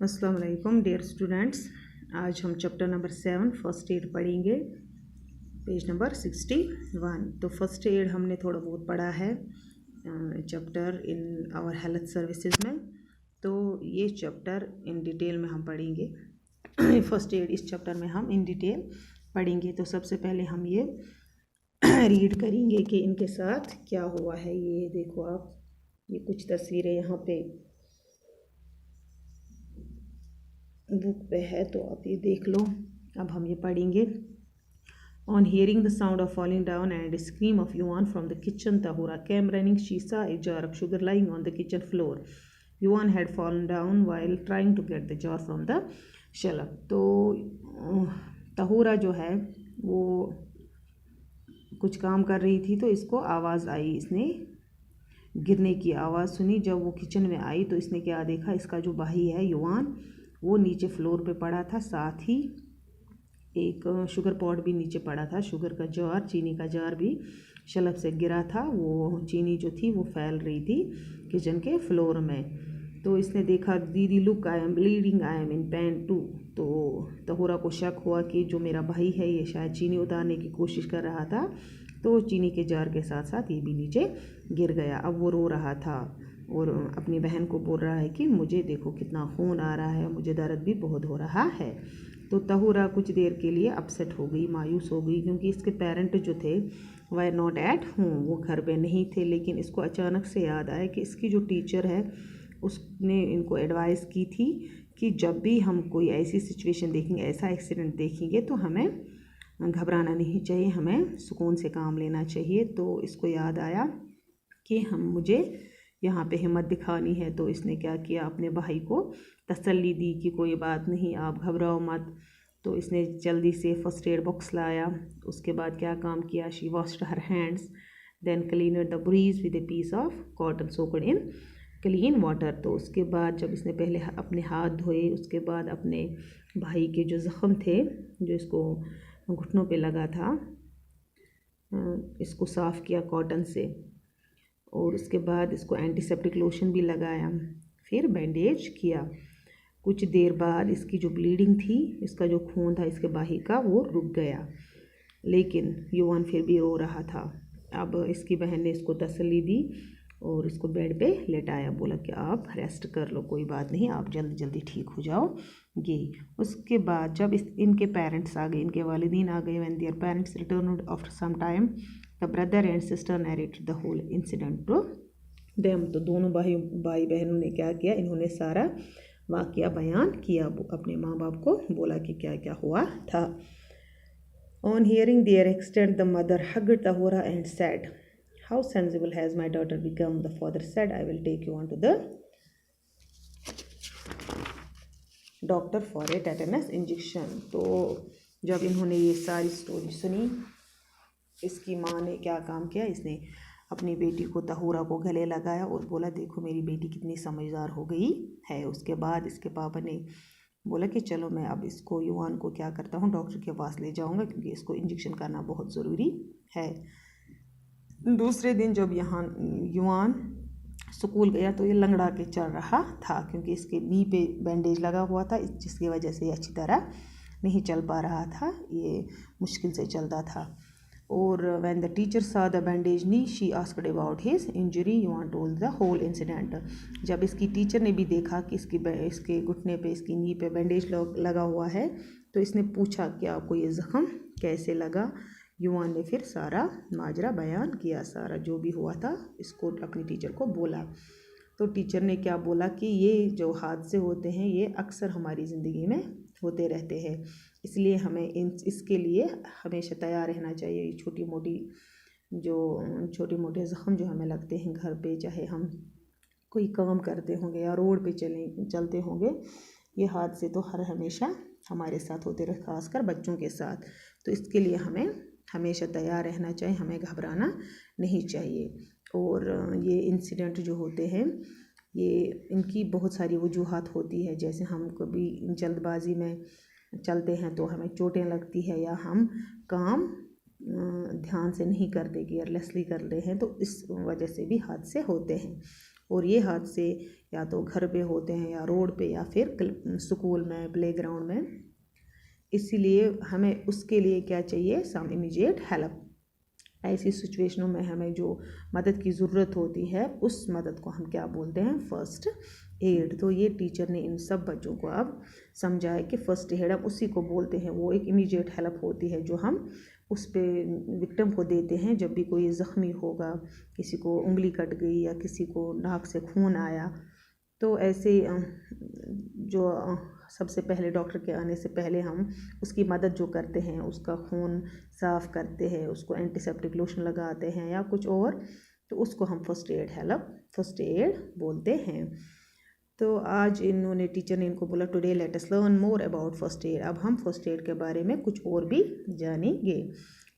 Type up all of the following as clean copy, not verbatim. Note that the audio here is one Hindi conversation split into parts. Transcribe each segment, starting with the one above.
अस्सलाम वालेकुम डियर स्टूडेंट्स। आज हम चैप्टर नंबर 7 फर्स्ट एड पढ़ेंगे, पेज नंबर 61। तो फर्स्ट एड हमने थोड़ा बहुत पढ़ा है chapter in our health services में। तो ये चैप्टर इन डिटेल में हम पढ़ेंगे। फर्स्ट एड इस चैप्टर में हम इन डिटेल पढ़ेंगे। तो सबसे पहले हम ये रीड करेंगे कि इनके साथ क्या हुआ है। ये देखो आप, ये कुछ तस्वीरें यहाँ पे बुक पे है, तो आप ये देख लो। अब हम ये पढ़ेंगे। On hearing the sound of falling down and scream of yuan from the kitchen, Tahura came running. She saw a jar of sugar lying on the kitchen floor. Yuan had fallen down while trying to get the jar from the shelf. तो Tahura जो है वो कुछ काम कर रही थी, तो इसको आवाज़ आई, इसने गिरने की आवाज़ सुनी। जब वो किचन में आई तो इसने क्या देखा, इसका जो भाई है युआन वो नीचे फ्लोर पे पड़ा था, साथ ही एक शुगर पॉट भी नीचे पड़ा था। शुगर का जार, चीनी का जार भी शेल्फ से गिरा था। वो चीनी जो थी वो फैल रही थी किचन के फ्लोर में। तो इसने देखा, दीदी look, I am bleeding, I am in pain too. तो तहुरा को शक हुआ कि जो मेरा भाई है ये शायद चीनी उतारने की कोशिश कर रहा था, तो चीनी के जार के साथ साथ ये भी नीचे गिर गया। अब वो रो रहा था और अपनी बहन को बोल रहा है कि मुझे देखो कितना खून आ रहा है, मुझे दर्द भी बहुत हो रहा है। तो तहुरा कुछ देर के लिए अपसेट हो गई, मायूस हो गई, क्योंकि इसके पेरेंट जो थे वह नॉट एट होम, वो घर पे नहीं थे। लेकिन इसको अचानक से याद आया कि इसकी जो टीचर है उसने इनको एडवाइस की थी कि जब भी हम कोई ऐसी सिचुएशन देखेंगे, ऐसा एक्सीडेंट देखेंगे, तो हमें घबराना नहीं चाहिए, हमें सुकून से काम लेना चाहिए। तो इसको याद आया कि मुझे यहाँ पे हिम्मत दिखानी है। तो इसने क्या किया, अपने भाई को तसल्ली दी कि कोई बात नहीं, आप घबराओ मत। तो इसने जल्दी से फर्स्ट एड बॉक्स लाया। उसके बाद क्या काम किया, she washed her hands, then cleaned the bruise with a piece of cotton soaked in clean water. तो उसके बाद जब इसने पहले अपने हाथ धोए, उसके बाद अपने भाई के जो ज़ख़म थे, जो इसको घुटनों पे लगा था, इसको साफ़ किया कॉटन से, और उसके बाद इसको एंटीसेप्टिक लोशन भी लगाया, फिर बैंडेज किया। कुछ देर बाद इसकी जो ब्लीडिंग थी, इसका जो खून था इसके बाही का, वो रुक गया। लेकिन युवान फिर भी रो रहा था। अब इसकी बहन ने इसको तसल्ली दी और इसको बेड पे लेटाया, बोला कि आप रेस्ट कर लो, कोई बात नहीं, आप जल्दी जल्दी ठीक हो जाओगे। उसके बाद जब इनके पेरेंट्स आ गए, इनके वालिदीन आ गए, when their parents returned after some time, the brother and sister narrated the whole incident to them. तो दोनों भाई बहनों ने क्या किया, इन्होंने सारा वाक़या बयान किया, अपने माँ बाप को बोला कि क्या क्या हुआ था। On hearing their extent, the mother hugged Tahura and said, how sensible has my daughter become. The father said, I will take you on to the doctor for a tetanus injection. तो जब इन्होंने ये सारी स्टोरी सुनी, इसकी माँ ने क्या काम किया, इसने अपनी बेटी को, तहुरा को गले लगाया और बोला, देखो मेरी बेटी कितनी समझदार हो गई है। उसके बाद इसके पापा ने बोला कि चलो मैं अब इसको, युवान को क्या करता हूँ, डॉक्टर के पास ले जाऊँगा, क्योंकि इसको इंजेक्शन करना बहुत ज़रूरी है। दूसरे दिन जब यहाँ युवान स्कूल गया तो ये लंगड़ा के चल रहा था, क्योंकि इसके नी पे बैंडेज लगा हुआ था, जिसकी वजह से ये अच्छी तरह नहीं चल पा रहा था, ये मुश्किल से चलता था। और when the teacher saw the bandage knee, she asked about his injury. Yuan told the whole incident. जब इसकी टीचर ने भी देखा कि इसके घुटने पे, इसकी नी पे बैंडेज लगा हुआ है, तो इसने पूछा कि आपको ये ज़ख़म कैसे लगा। युवान ने फिर सारा माजरा बयान किया, सारा जो भी हुआ था इसको अपनी टीचर को बोला। तो टीचर ने क्या बोला कि ये जो हादसे होते हैं ये अक्सर हमारी ज़िंदगी में होते रहते हैं, इसलिए हमें इसके लिए हमेशा तैयार रहना चाहिए। छोटी मोटे ज़ख़म जो हमें लगते हैं घर पे, चाहे हम कोई काम करते होंगे या रोड पे चलते होंगे, ये हादसे तो हमेशा हमारे साथ होते रहे, ख़ासकर बच्चों के साथ। तो इसके लिए हमें हमेशा तैयार रहना चाहिए, हमें घबराना नहीं चाहिए। और ये इंसिडेंट जो होते हैं, ये इनकी बहुत सारी वजूहात होती है। जैसे हम कभी जल्दबाजी में चलते हैं तो हमें चोटें लगती है, या हम काम ध्यान से नहीं करते, केयरलेसली करते हैं, तो इस वजह से भी हादसे होते हैं। और ये हादसे या तो घर पे होते हैं या रोड पे या फिर स्कूल में, प्लेग्राउंड में। इसीलिए हमें उसके लिए क्या चाहिए, सम इमीडिएट हेल्प। ऐसी सिचुएशनों में हमें जो मदद की ज़रूरत होती है उस मदद को हम क्या बोलते हैं, फर्स्ट एड। तो ये टीचर ने इन सब बच्चों को अब समझाया कि फ़र्स्ट एड हम उसी को बोलते हैं, वो एक इमीडिएट हेल्प होती है जो हम उस पे विक्टिम को देते हैं जब भी कोई ज़ख्मी होगा, किसी को उंगली कट गई या किसी को नाक से खून आया। तो ऐसे जो सबसे पहले डॉक्टर के आने से पहले हम उसकी मदद जो करते हैं, उसका खून साफ़ करते हैं, उसको एंटीसेप्टिक लोशन लगाते हैं या कुछ और, तो उसको हम फर्स्ट एड बोलते हैं। तो आज इन्होंने, टीचर ने इनको बोला, today let us learn more about first aid. अब हम फर्स्ट एड के बारे में कुछ और भी जानेंगे।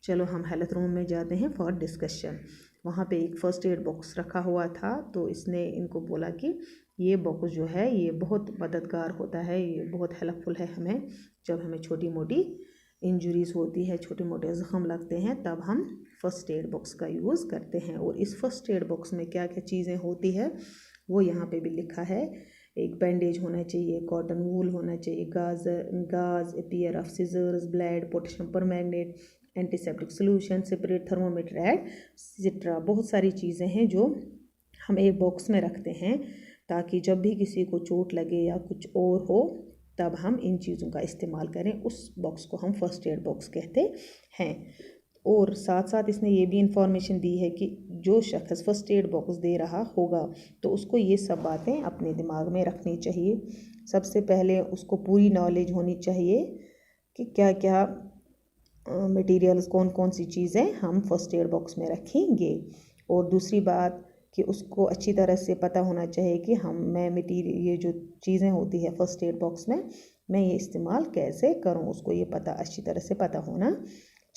चलो हम हेल्थ रूम में जाते हैं फॉर डिस्कशन। वहाँ पे एक फ़र्स्ट एड बॉक्स रखा हुआ था, तो इसने इनको बोला कि ये बॉक्स जो है ये बहुत मददगार होता है, ये बहुत हेल्पफुल है हमें जब हमें छोटी मोटी इंजरीज़ होती है, छोटे मोटे ज़ख़म लगते हैं, तब हम फ़र्स्ट एड बॉक्स का यूज़ करते हैं। और इस फ़र्स्ट एड बॉक्स में क्या क्या चीज़ें होती है वो यहाँ पे भी लिखा है। एक बैंडेज होना चाहिए, कॉटन वूल होना चाहिए, gauze, a pair of scissors, blade, potassium permanganate, antiseptic solution, separate thermometer etcetera. बहुत सारी चीज़ें हैं जो हम एक बॉक्स में रखते हैं ताकि जब भी किसी को चोट लगे या कुछ और हो तब हम इन चीज़ों का इस्तेमाल करें। उस बॉक्स को हम फर्स्ट एड बॉक्स कहते हैं। और साथ साथ इसने ये भी इंफॉर्मेशन दी है कि जो शख्स फर्स्ट एड बॉक्स दे रहा होगा तो उसको ये सब बातें अपने दिमाग में रखनी चाहिए। सबसे पहले उसको पूरी नॉलेज होनी चाहिए कि क्या क्या मटेरियल्स, कौन कौन सी चीज़ें हम फर्स्ट एड बॉक्स में रखेंगे। और दूसरी बात कि उसको अच्छी तरह से पता होना चाहिए कि मैं मटीरियल, ये जो चीज़ें होती है फर्स्ट एड बॉक्स में, मैं ये इस्तेमाल कैसे करूं, उसको ये पता, अच्छी तरह से पता होना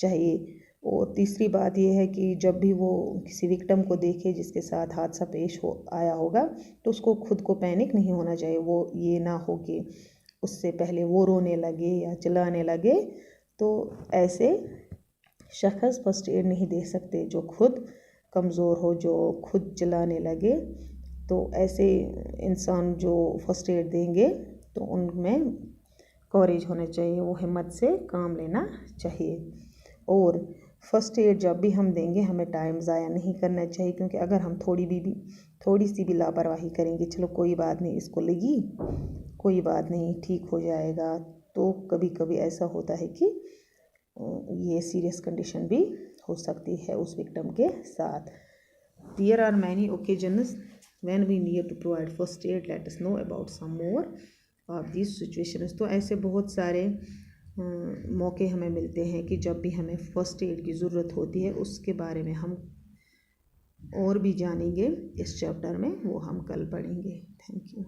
चाहिए। और तीसरी बात ये है कि जब भी वो किसी विक्टिम को देखे जिसके साथ हादसा पेश आया होगा तो उसको खुद को पैनिक नहीं होना चाहिए। वो ये ना हो कि उससे पहले वो रोने लगे या चिल्लाने लगे, तो ऐसे शख्स फर्स्ट एड नहीं दे सकते जो खुद कमज़ोर हो, जो खुद चिल्लाने लगे। तो ऐसे इंसान जो फर्स्ट एड देंगे तो उनमें कॉरेज होना चाहिए, वो हिम्मत से काम लेना चाहिए। और फर्स्ट एड जब भी हम देंगे हमें टाइम ज़ाया नहीं करना चाहिए, क्योंकि अगर हम थोड़ी सी भी लापरवाही करेंगे, चलो कोई बात नहीं, इसको लगी, कोई बात नहीं, ठीक हो जाएगा, तो कभी कभी ऐसा होता है कि ये सीरियस कंडीशन भी हो सकती है उस विक्टिम के साथ। There are many occasions when we need to provide first aid, let us know about some more of this situations. तो ऐसे बहुत सारे मौके हमें मिलते हैं कि जब भी हमें फ़र्स्ट एड की ज़रूरत होती है, उसके बारे में हम और भी जानेंगे इस चैप्टर में, वो हम कल पढ़ेंगे। Thank you.